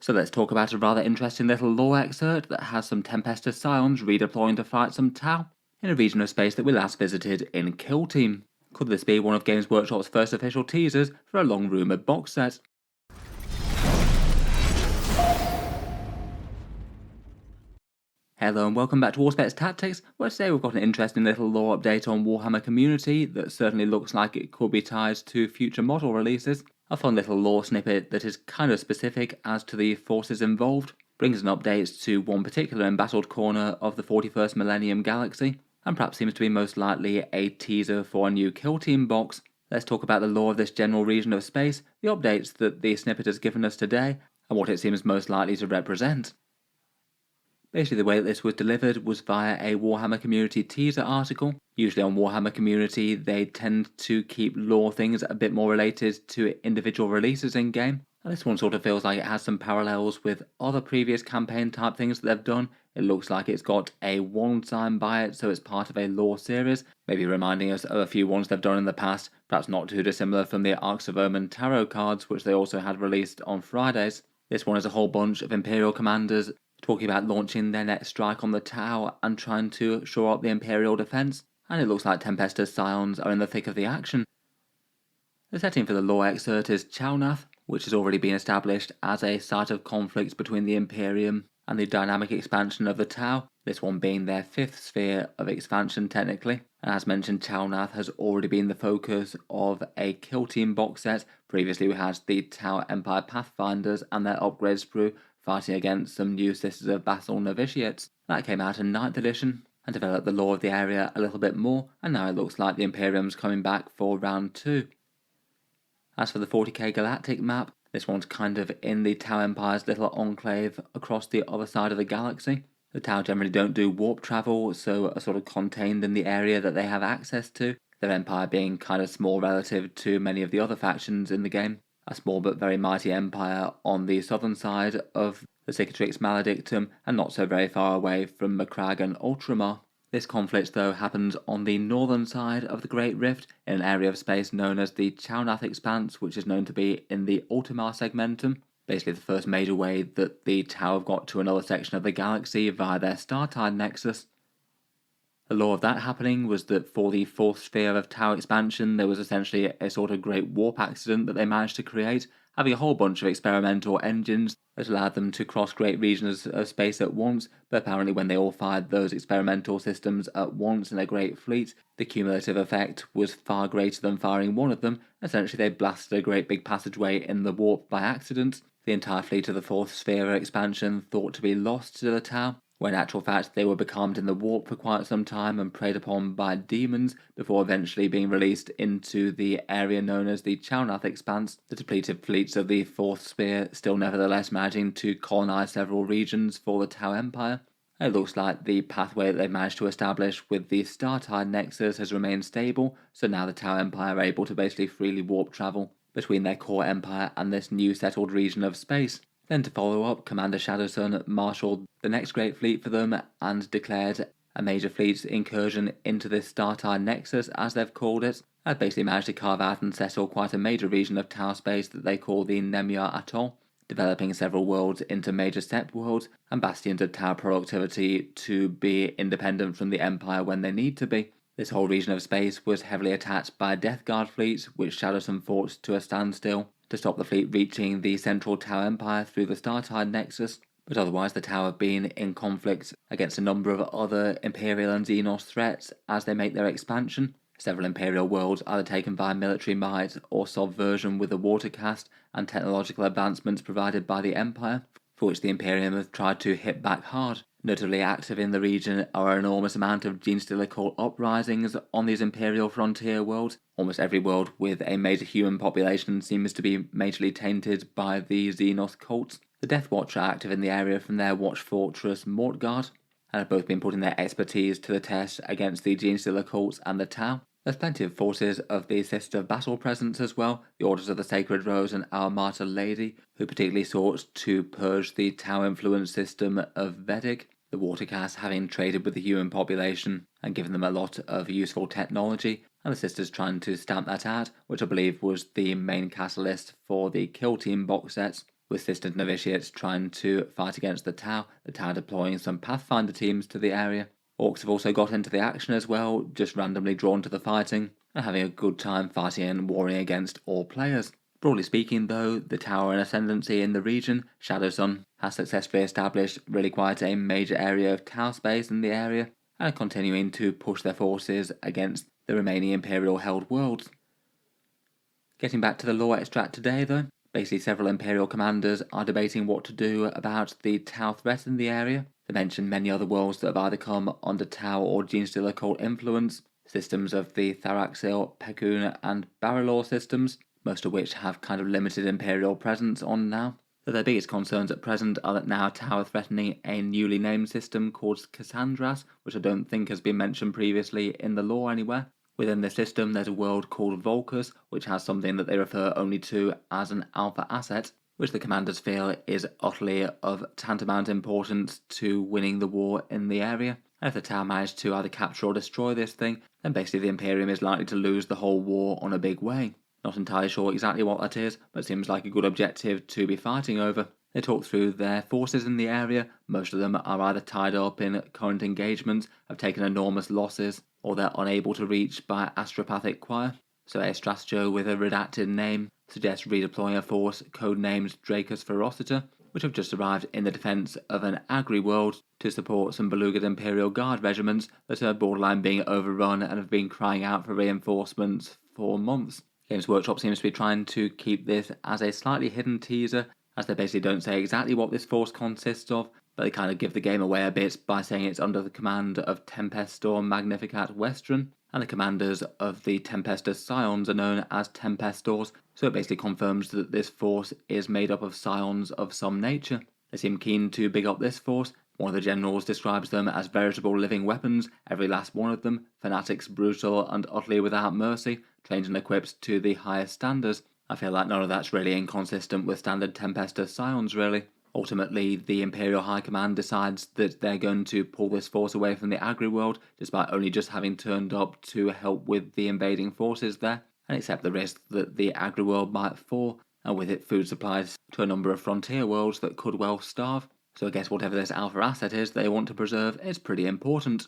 So let's talk about a rather interesting little lore excerpt that has some Tempestus Scions redeploying to fight some Tau in a region of space that we last visited in Kill Team. Could this be one of Games Workshop's first official teasers for a long-rumoured box set? Hello and welcome back to Warspecs Tactics, where today we've got an interesting little lore update on Warhammer Community that certainly looks like it could be tied to future model releases. A fun little lore snippet that is kind of specific as to the forces involved, brings an update to one particular embattled corner of the 41st Millennium Galaxy, and perhaps seems to be most likely a teaser for a new Kill Team box. Let's talk about the lore of this general region of space, the updates that the snippet has given us today, and what it seems most likely to represent. Basically, the way that this was delivered was via a Warhammer Community teaser article. Usually on Warhammer Community, they tend to keep lore things a bit more related to individual releases in-game, and this one sort of feels like it has some parallels with other previous campaign type things that they've done. It looks like it's got a one-time buy it, so it's part of a lore series, maybe reminding us of a few ones they've done in the past, perhaps not too dissimilar from the Arcs of Omen tarot cards, which they also had released on Fridays. This one is a whole bunch of Imperial commanders talking about launching their next strike on the Tau and trying to shore up the Imperial defence, and it looks like Tempestus Scions are in the thick of the action. The setting for the lore excerpt is Chalnath, which has already been established as a site of conflict between the Imperium and the dynamic expansion of the Tau, this one being their fifth sphere of expansion technically. And as mentioned, Chalnath has already been the focus of a Kill Team box set. Previously we had the Tau Empire Pathfinders and their upgrade sprue fighting against some new Sisters of Battle novitiates. That came out in 9th edition and developed the lore of the area a little bit more, and now it looks like the Imperium's coming back for round 2. As for the 40k Galactic map, this one's kind of in the Tau Empire's little enclave across the other side of the galaxy. The Tau generally don't do warp travel, so are sort of contained in the area that they have access to, their empire being kind of small relative to many of the other factions in the game. A small but very mighty empire on the southern side of the Cicatrix Maledictum, and not so very far away from Macragge and Ultramar. This conflict, though, happens on the northern side of the Great Rift, in an area of space known as the Chalnath Expanse, which is known to be in the Ultramar segmentum, basically the first major way that the Tau have got to another section of the galaxy via their Startide Nexus. The lore of that happening was that for the fourth sphere of Tau expansion, there was essentially a sort of great warp accident that they managed to create, having a whole bunch of experimental engines that allowed them to cross great regions of space at once, but apparently when they all fired those experimental systems at once in a great fleet, the cumulative effect was far greater than firing one of them. Essentially they blasted a great big passageway in the warp by accident. The entire fleet of the fourth sphere expansion thought to be lost to the Tau, when in actual fact they were becalmed in the warp for quite some time and preyed upon by demons before eventually being released into the area known as the Chalnath Expanse. The depleted fleets of the fourth sphere still nevertheless managing to colonise several regions for the Tau Empire. It looks like the pathway that they managed to establish with the Startide Nexus has remained stable, so now the Tau Empire are able to basically freely warp travel between their core empire and this new settled region of space. Then to follow up, Commander Shadowsun marshalled the next great fleet for them and declared a major fleet incursion into this Startide Nexus, as they've called it. I've basically managed to carve out and settle quite a major region of Tau space that they call the Nemyar Atoll, developing several worlds into major step worlds and bastions of Tau productivity to be independent from the Empire when they need to be. This whole region of space was heavily attacked by Death Guard fleets, which Shadowsun fought to a standstill to stop the fleet reaching the central Tau Empire through the Startide Nexus, but otherwise the Tau have been in conflict against a number of other Imperial and Xenos threats as they make their expansion. Several Imperial worlds either taken by military might or subversion with the water caste and technological advancements provided by the Empire, for which the Imperium have tried to hit back hard. Notably active in the region are an enormous amount of Genestealer cult uprisings on these Imperial frontier worlds. Almost every world with a major human population seems to be majorly tainted by the Xenos cults. The Death Watch are active in the area from their watch fortress Mortgard, and have both been putting their expertise to the test against the Genestealer cults and the Tau. There's plenty of forces of the Sister of Battle presence as well, the Orders of the Sacred Rose and Our Martyr Lady, who particularly sought to purge the Tau-influenced system of Vedic, the water caste having traded with the human population and given them a lot of useful technology, and the Sisters trying to stamp that out, which I believe was the main catalyst for the Kill Team box sets. with Sisters Novitiates trying to fight against the Tau deploying some Pathfinder teams to the area. Orcs have also got into the action as well, just randomly drawn to the fighting, and having a good time fighting and warring against all players. Broadly speaking though, the Tau are an ascendancy in the region. Shadowsun has successfully established really quite a major area of Tau space in the area, and are continuing to push their forces against the remaining Imperial held worlds. Getting back to the lore extract today though, basically several Imperial commanders are debating what to do about the Tau threat in the area. They mention many other worlds that have either come under Tau or Genestealer cult influence, systems of the Tharaxil, Pekun and Baralor systems, most of which have kind of limited Imperial presence on now. So their biggest concerns at present are that now Tau are threatening a newly named system called Cassandras, which I don't think has been mentioned previously in the lore anywhere. Within the system there's a world called Volcus, which has something that they refer only to as an alpha asset, which the commanders feel is utterly of tantamount importance to winning the war in the area. And if the Tau manage to either capture or destroy this thing, then basically the Imperium is likely to lose the whole war on a big way. Not entirely sure exactly what that is, but seems like a good objective to be fighting over. They talk through their forces in the area. Most of them are either tied up in current engagements, have taken enormous losses, or they're unable to reach by astropathic choir. So a Strasjo with a redacted name suggests redeploying a force codenamed Dracus Ferocita, which have just arrived in the defence of an agri world to support some beluga Imperial Guard regiments that are borderline being overrun and have been crying out for reinforcements for months. Games Workshop seems to be trying to keep this as a slightly hidden teaser, as they basically don't say exactly what this force consists of, but they kind of give the game away a bit by saying it's under the command of Tempestor Magnificat Western, and the commanders of the Tempestor Scions are known as Tempestors, so it basically confirms that this force is made up of Scions of some nature. They seem keen to big up this force. One of the generals describes them as veritable living weapons, every last one of them, fanatics brutal and utterly without mercy, trained and equipped to the highest standards. I feel like none of that's really inconsistent with standard Tempestor Scions really. Ultimately, the Imperial High Command decides that they're going to pull this force away from the agri-world, despite only just having turned up to help with the invading forces there, and accept the risk that the agri-world might fall, and with it food supplies to a number of frontier worlds that could well starve. So I guess whatever this alpha asset is they want to preserve is pretty important.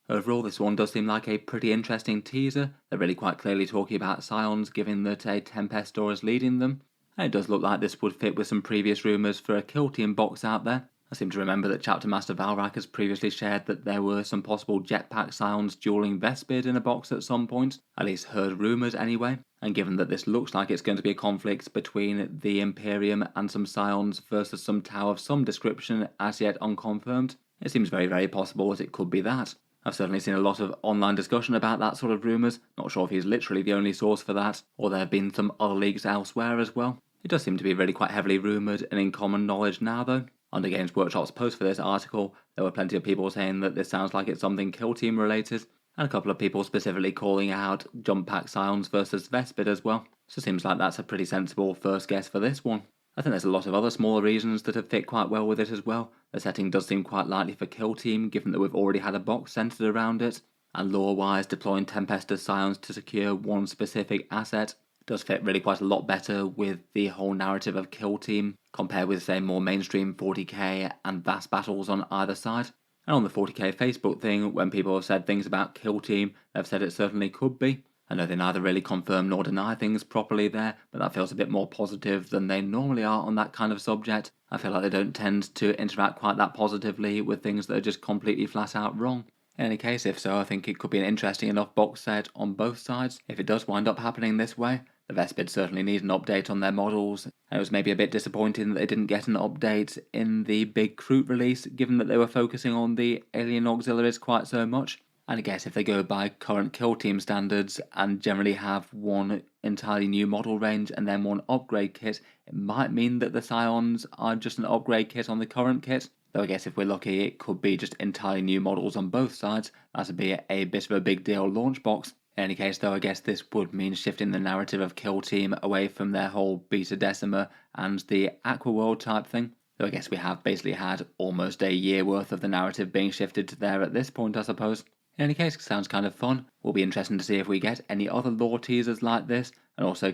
Overall, this one does seem like a pretty interesting teaser. They're really quite clearly talking about Scions, given that a Tempestor is leading them. And it does look like this would fit with some previous rumours for a Kill Team box out there. I seem to remember that Chapter Master Valrak has previously shared that there were some possible jetpack Scions dueling Vespid in a box at some point, at least heard rumours anyway. And given that this looks like it's going to be a conflict between the Imperium and some Scions versus some Tau of some description as yet unconfirmed, it seems very, very possible that it could be that. I've certainly seen a lot of online discussion about that sort of rumours, not sure if he's literally the only source for that, or there have been some other leaks elsewhere as well. It does seem to be really quite heavily rumoured and in common knowledge now though. Under Games Workshop's post for this article, there were plenty of people saying that this sounds like it's something Kill Team related, and a couple of people specifically calling out Jump Pack Scions versus Vespid as well, so it seems like that's a pretty sensible first guess for this one. I think there's a lot of other smaller regions that have fit quite well with it as well. The setting does seem quite likely for Kill Team, given that we've already had a box centred around it, and lore-wise deploying Tempestor Scions to secure one specific asset does fit really quite a lot better with the whole narrative of Kill Team, compared with say more mainstream 40k and vast battles on either side. And on the 40k Facebook thing, when people have said things about Kill Team, they've said it certainly could be. I know they neither really confirm nor deny things properly there, but that feels a bit more positive than they normally are on that kind of subject. I feel like they don't tend to interact quite that positively with things that are just completely flat out wrong. In any case, if so, I think it could be an interesting enough box set on both sides. If it does wind up happening this way, the Vespid certainly need an update on their models, and it was maybe a bit disappointing that they didn't get an update in the big Kroot release, given that they were focusing on the alien auxiliaries quite so much. And I guess if they go by current Kill Team standards and generally have one entirely new model range and then one upgrade kit, it might mean that the Scions are just an upgrade kit on the current kit. Though I guess if we're lucky it could be just entirely new models on both sides. That would be a bit of a big deal launch box. In any case though, I guess this would mean shifting the narrative of Kill Team away from their whole Beta Decima and the Aqua World type thing. Though I guess we have basically had almost a year worth of the narrative being shifted to there at this point, I suppose. In any case, it sounds kind of fun. Will be interesting to see if we get any other lore teasers like this, and also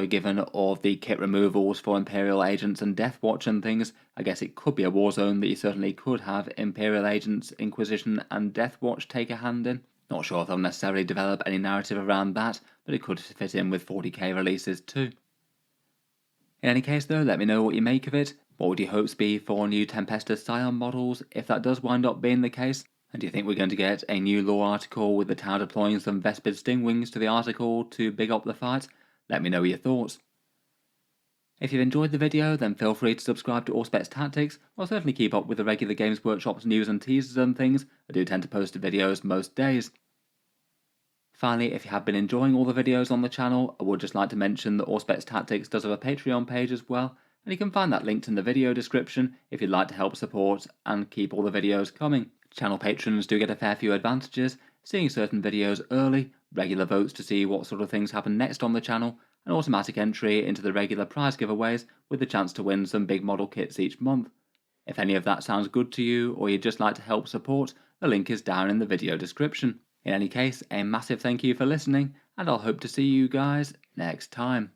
given all of the kit removals for Imperial agents and Death Watch and things, I guess it could be a war zone that you certainly could have Imperial agents, Inquisition and Death Watch take a hand in. Not sure if they'll necessarily develop any narrative around that, but it could fit in with 40k releases too. In any case though, let me know what you make of it. What would your hopes be for new Tempestus Scion models, if that does wind up being the case? And do you think we're going to get a new lore article with the tower deploying some Vespid Stingwings to the article to big up the fight? Let me know your thoughts. If you've enjoyed the video, then feel free to subscribe to Auspex Tactics. I'll certainly keep up with the regular Games Workshop's news and teasers and things. I do tend to post videos most days. Finally, if you have been enjoying all the videos on the channel, I would just like to mention that Auspex Tactics does have a Patreon page as well, and you can find that linked in the video description if you'd like to help support and keep all the videos coming. Channel patrons do get a fair few advantages, seeing certain videos early, regular votes to see what sort of things happen next on the channel, and automatic entry into the regular prize giveaways with the chance to win some big model kits each month. If any of that sounds good to you, or you'd just like to help support, the link is down in the video description. In any case, a massive thank you for listening, and I'll hope to see you guys next time.